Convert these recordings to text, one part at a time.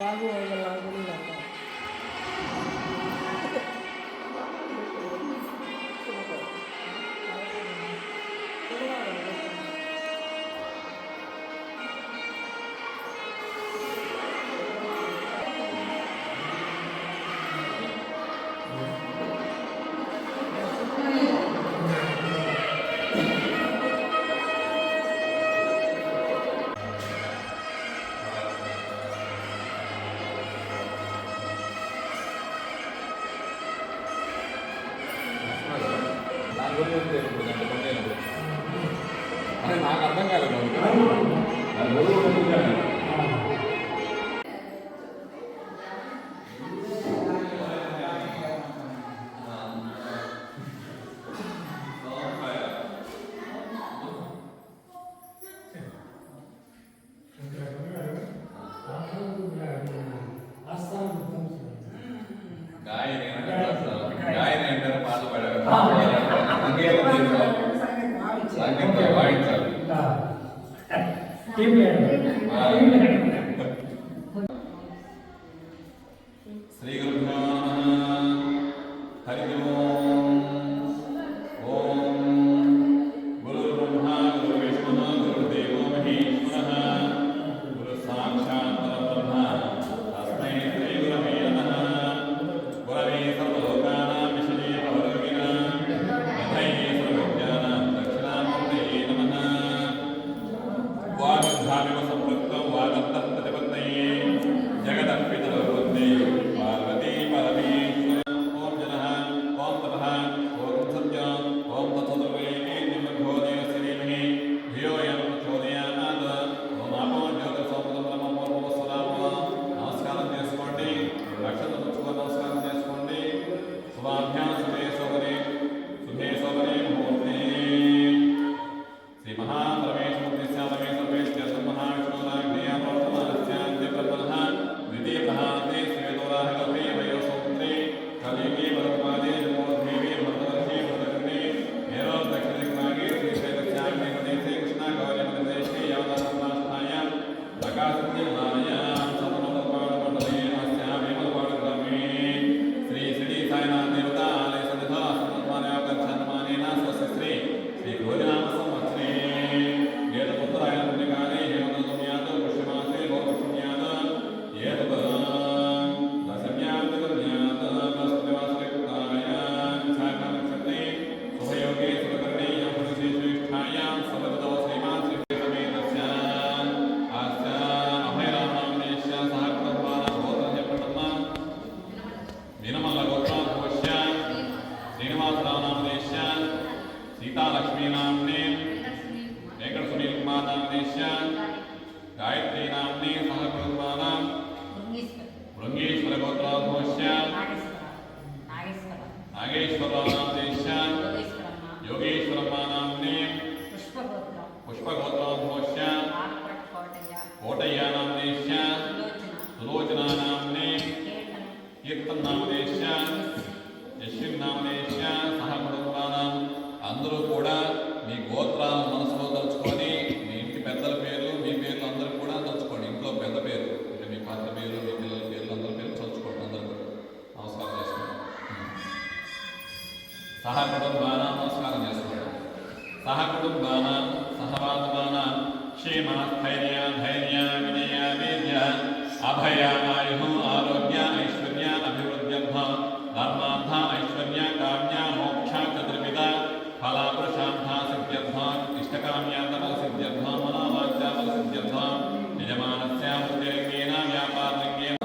నాకు అర్థం కాలేదు. గాయని అంటే పాట పాడారు. శ్రీ గురుభ్యో నమః. హరి ఓం. ఓం గురు బ్రహ్మ గురు విష్ణు గురుదేవో మహేశ్వరః గురు సాక్షాత్ పరబ్రహ్మ తస్మై శ్రీ గురవే నమః. గురవే సర్వలోకానాం విషయే భవరోగిణాం నిధయే సర్వవిద్యానాం దక్షిణామూర్తయే నమః. వాగర్ధావివ సంపృక్తం వాగర్ధః ప్రతిపత్తయే జగదఃపితరో వందే పార్వతీ పరమేశ్వర. ఓం జనః ఓం తపః ఓం సత్యం ఓం తత్సర్వేణ్యం భగవో దేవస్య ధీమహి ధియో యో నః ప్రచోదయాత్. ఓం ఆపో జ్యోతిర్సోమృతం బ్రహ్మ పూర్వస్వరామ. నమస్కారం చేసుకోండి. రక్షణ పుచ్చుకొని నమస్కారం చేసుకోండి. శుభాభ్యాం శుభే శోభనే శుభే శోభనే ముహూర్తే శ్రీ మహాపరమేశ్వర సర్వేశ్వర మహావిష్ణురాజ్ఞయా ప్రవర్తమానస్యాంతే బ్రహ్మణః ద్వితీయ ప్రహాతే శ్వేతోరాహకల్పే వయోసూత్రే కలియుగే భరతపాదే నమోదేవి భరతవర్షే భరతకర్ణే నేరో దక్షిణదిక్మార్గే శ్రీశైలస్యాగ్నే ప్రదేశే కృష్ణాగౌర్యమదేశే యావదాసమాస్థాయాం ప్రకాశత్యమాయాం సమనమపాడమండలే అస్యామేమపాడగ్రామే శ్రీ శ్రీ సాయినాథ దేవతా ఆలయ సన్నిధౌ అస్మద్మానయోగచ్చన్మానేన స్వస్తి శ్రీ శ్రీ గోవినామ సంవత్సరే ఏతపుత్రాయ పుణ్యకాలే హేమదతుమ్యాత పుష్యమాసే భోపుష్యమ్యాత ఏతప దశమ్యాత కన్యాత బృహస్పతివాసరిక్తాయ ఛాయానక్షత్రే శుభయోగే శుభకర్ణేయం పురుషే శ్రేష్ఠాయాం సమగతౌ శ్రీమాన్ శ్రీవేదమేతస్య ఆస్య అభయరామనామనేశ్య సహ కుటుంబానాం గోత్రస్య ప్రథమ దినమల్ల గోత్రాద్భవస్య శ్రీనివాసరామనామనేశ్య सीतालक्ष्मीनाम्ने वेंकट सुनील कुमार नामनेश्य गायत्री नाम्ने सह कुटुंबानां भृंगेश्वर गोत्रोद्भवस्य नागेश्वरराव नामनेश्य योगेश्वरम्मा नाम्ने पुष्पगोत्रोद्भवस्य कोटय्या नामनेश्य सुलोचना नाम्ने कीर्तन नामनेश्य यश्विन नामनेश्य सह कुटुंबानां అందరూ కూడా మీ గోత్రాలను మనసులో తలుచుకొని మీ ఇంటి పెద్దల పేర్లు మీ పేర్లు అందరూ కూడా తలుచుకోండి. ఇంట్లో పెద్ద పేరు అంటే మీ భర్త పేరు మీ పిల్లల పేర్లు అందరి పేర్లు తలుచుకోండి. అందరూ నమస్కారం చేసుకోండి. సహ కుటుంబాన నమస్కారం చేసుకోండి. సహ కుటుంబాన సహవాసమాన క్షేమ స్థైర్య ధైర్య విజయ వీర్య అభయ ఆయు ఆరోగ్య ఐశ్వర్య అభివృద్ధ్యర్థ ధర్మార్థ ఐశ్వర్య కామ్య మోక్ష చతుర్విధ ఫలాపురుషార్థ సిద్ధ్యర్థ ఇష్టకామ్యార్థ సిద్ధ్యర్థ మనోవాచ్యార్థ సిద్ధ్యర్థ యజమానస్య ఉద్యోగేన వ్యాపారంగేన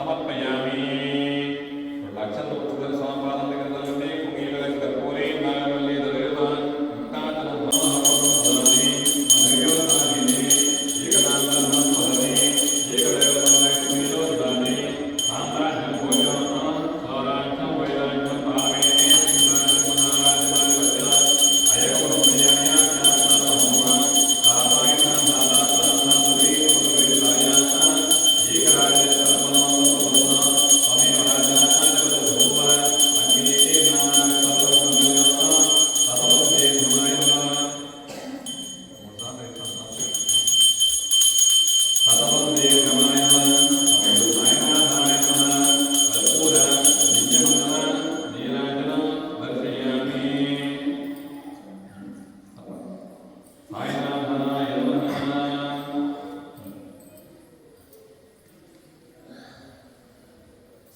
సమర్పయామి. 2 లక్షల రూపాయల స్వామిపాదం దగ్గర తల్లి కుంగిల కర్పూరే నాగవల్లి దళిత ముక్తాచలం మహాపౌర్ణమి మధుయోధాని ఏకనాథం భవతి ఏకదేవతాయ విరోధాని సామ్రాజ్యం భోజనం స్వరాజ్యం వైరాజ్యం భావేతి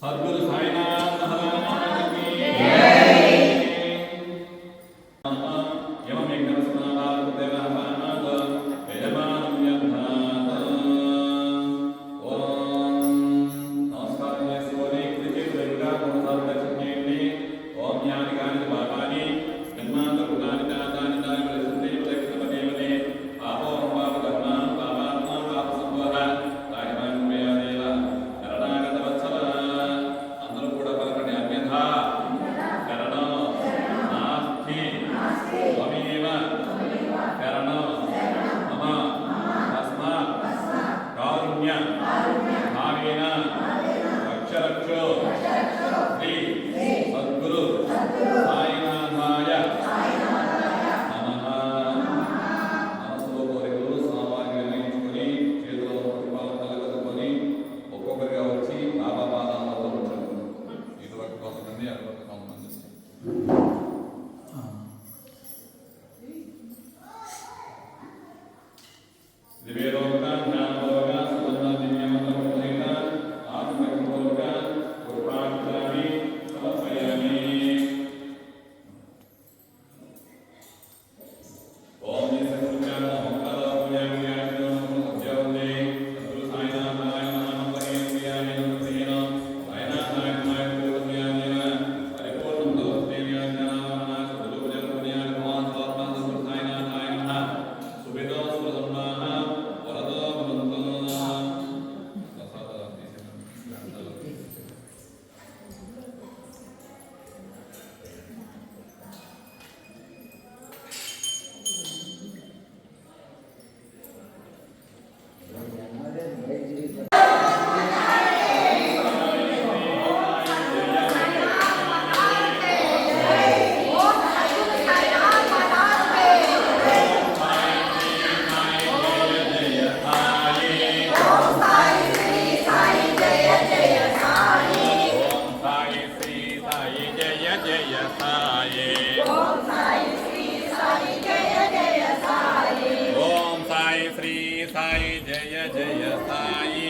సద్గురు సాయినాథ్ మహారాజ్కి నమస్కారం చేసుకొని కుడి చేతులు ఎదురుగా 3 సార్లు దర్శనం చేయండి. ఓం జ్ఞాని కాని పాపాని జన్మాంతరు కాని దాని దాని పరిస్థితి ప్రదక్షిణపదేవతే పాపోహం పాపకర్మాం పాపాత్మా పాప సంభవ రాజమాన్మయాదేవ కరణాగత వత్సల. అందరూ కూడా పలకండి. అన్యథా శరణం నాస్తి త్వమేవ శరణం మమ తస్మాత్ కారుణ్య భావేన రక్ష రక్షో శ్రీ సద్గురు సాయినాథాయ నమః. మనసులో కోరికలు స్వామివారికి నిర్ణయించుకొని చేతిలో పాలు కలుగుకొని ఒక్కొక్కరిగా వచ్చి బాబా పాదాలతో ఉంచండి. ఇటువైపు కొంతమంది అటువైపు కొంతమంది. ఇది వేదోక్త జ్ఞానపూర్వక సుగంధ దివ్యమంత్రపూరిత ఆత్మపూర్వక పుష్పాక్షరాన్ని సమర్పయామి. ఓం నిసంజ్ఞాన ఓంకార పూజామి వ్యాఖ్యానం సత్యవందే సద్గురు సాయినాథాయ నామపర్యం వ్యామి నమస్తేన సాయినాథాయ నాయకువ్యామి పరిపూర్ణం దోస్తేన జ్ఞానావరణ సద్గురు జగత్పుణ్యాని భగవాన్ స్వాత్మ సద్గురు సాయినాథాయ నమః. సుభిదో సురసంబాహ వరదో భవంతు. ఓం సాయి శ్రీ సాయి జయ జయ సాయి.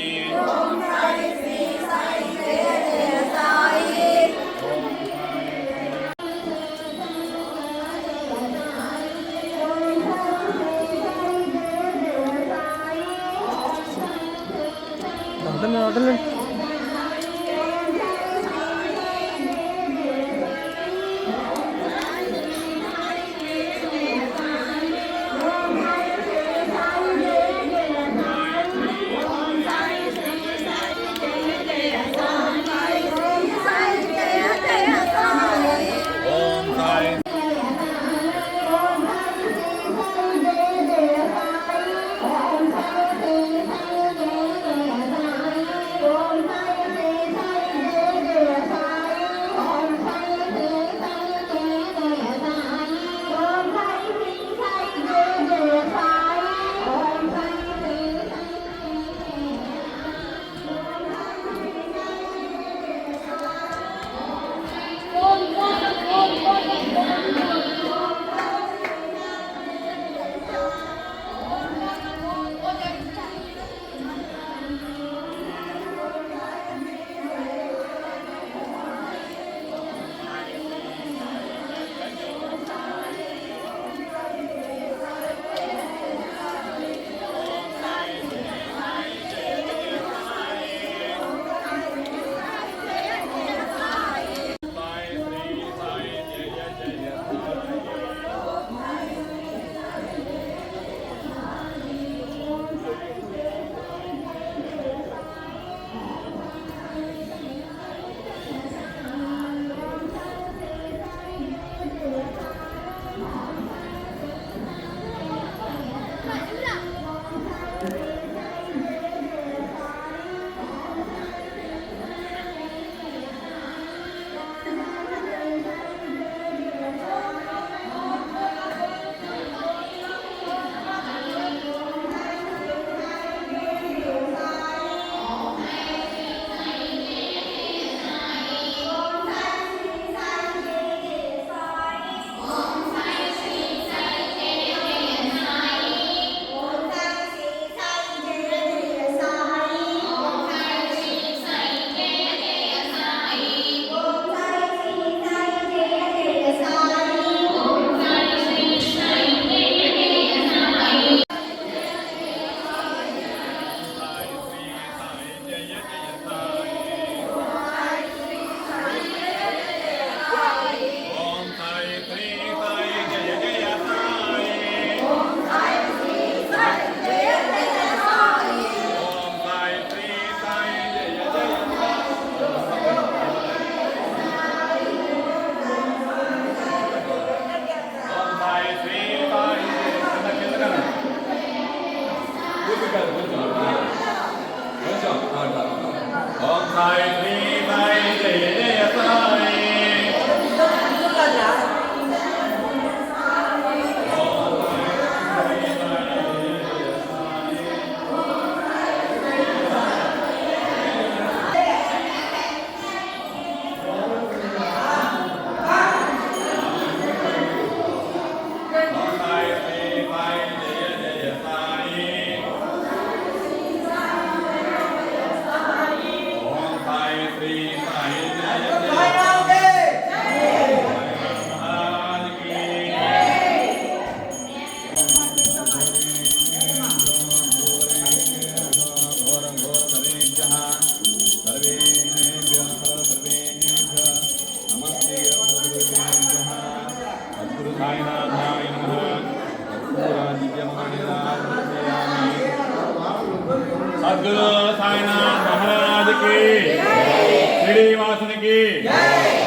శ్రీనివాసునికి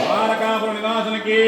ద్వారకాపుర నివాసునికి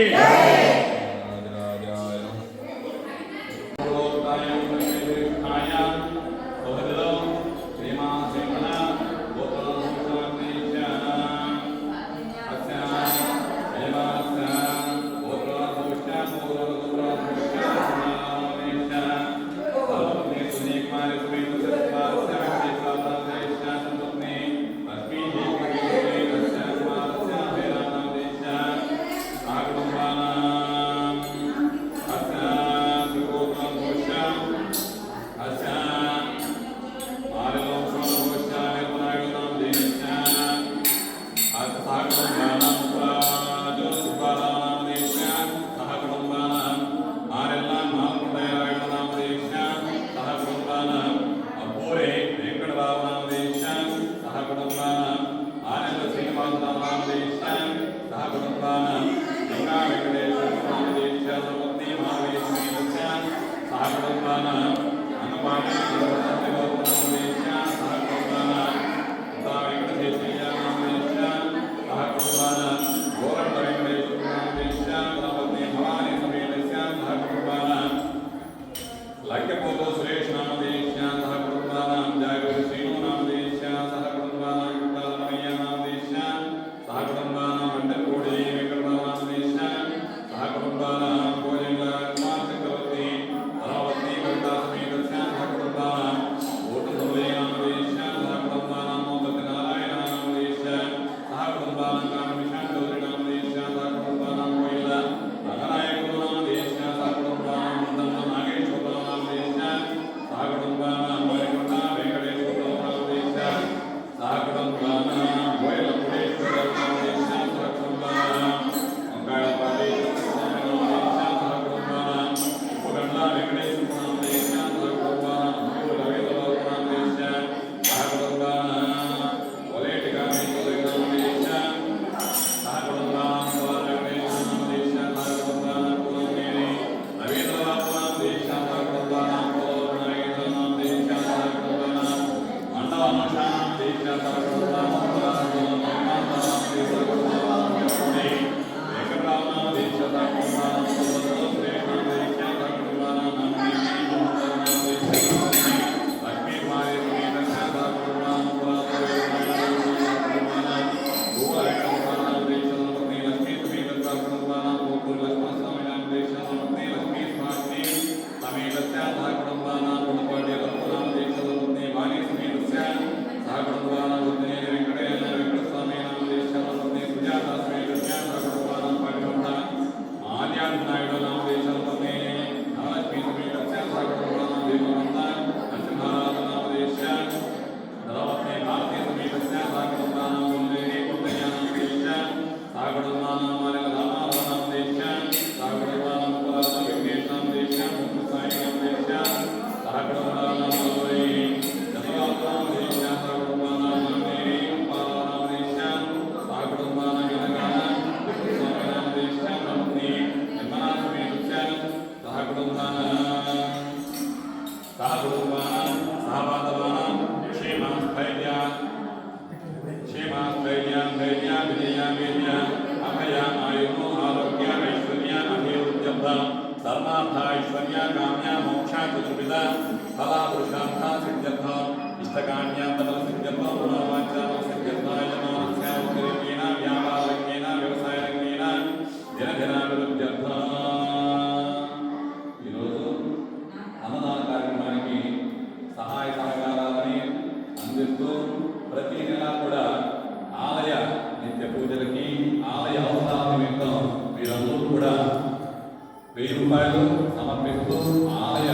సమర్పిస్తూ ఆలయ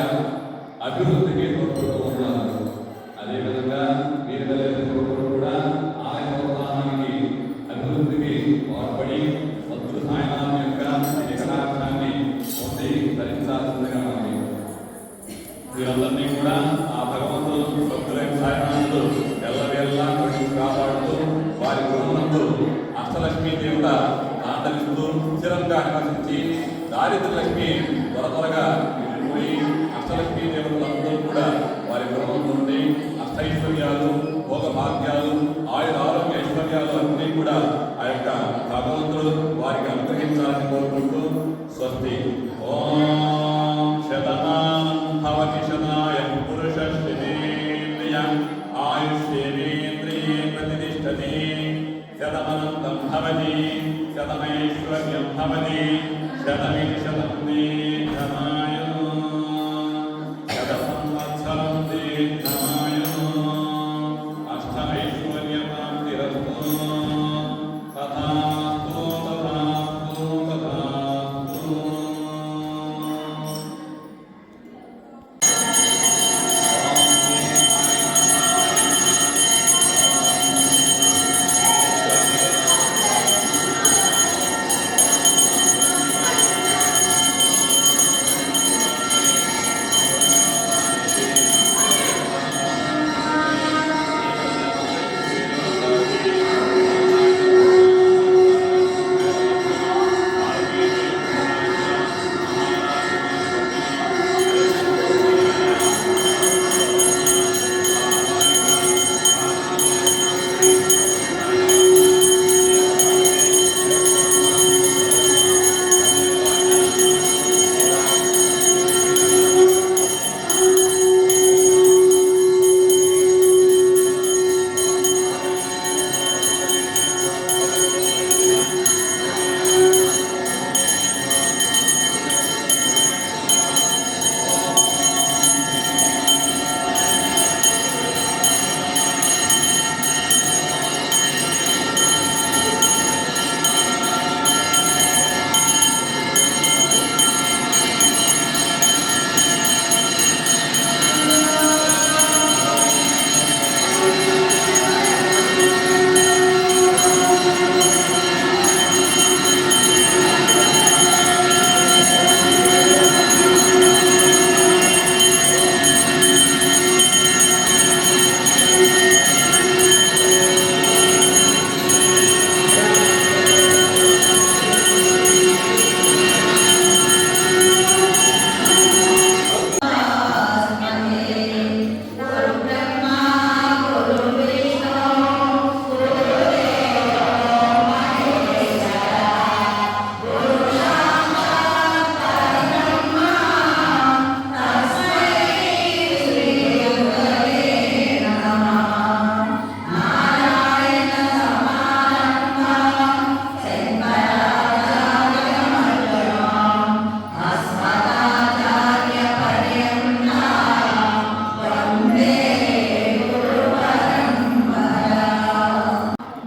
అభివృద్ధికి తోడ్పడుతూ ఉన్నారు. అదేవిధంగా వీరి తల్లిదండ్రులు కూడా ఆలయ ప్రోత్సాహానికి అభివృద్ధికి తోడ్పడి భక్తుల సాయనాన్ని యొక్క వికటాక్షాన్ని పొంది ధరించాల్సిందిగా ఉంది. వీరందరినీ కూడా ఆ భగవంతుడు భక్తులైన సాయనాలు ఎల్లవేళ్ళ కాపాడుతూ వారి గృహమునందు అష్టలక్ష్మీ దేవత ఆదరిస్తూ స్థిరంగా నివసించి దారిద్ర్యలక్ష్మి త్వరగా వెళ్ళిపోయి అష్టలక్ష్మీ దేవతలందరూ కూడా వారి గృహం నుండి అష్టైశ్వర్యాలు భోగ భాగ్యాలు ఆయుర ఆరోగ్య ఐశ్వర్యాలు అన్నీ కూడా ఆ యొక్క భగవంతుడు వారికి అనుగ్రహించాలని కోరుకుంటూ స్వస్తి. ఓం శతమానం భవతి శతాయ పురుషశ్చేంద్రియ ఆయుష్యేంద్రియే ప్రతిష్టతి. శతమనంతం భవతి శతమైశ్వర్యం భవతి శతమితి శతం దీర్ఘమాయుః శతసంవత్సరం దీర్ఘమాయుః అష్టైశ్వర్యప్రాప్తిరస్తు. తథాస్తు తథాస్తు తథాస్తు.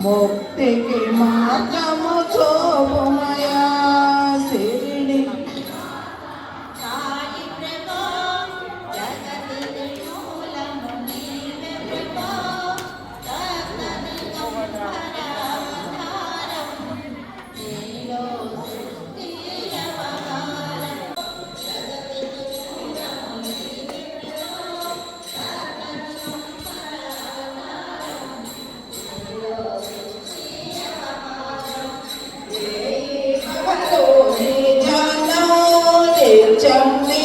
ముక్తికి మార్గము చూపుమయా శిరిడి సాయి ప్రభో జగతికి మూలము నీవే ప్రభో రత్నమిగం పరావతారం నీలో సృష్టి అవతారం జగతికి మూలము నీవే ప్రభో రత్నమిగం పరావతారం నీలో సృష్టి అవతారం జనో నిర్జన్మి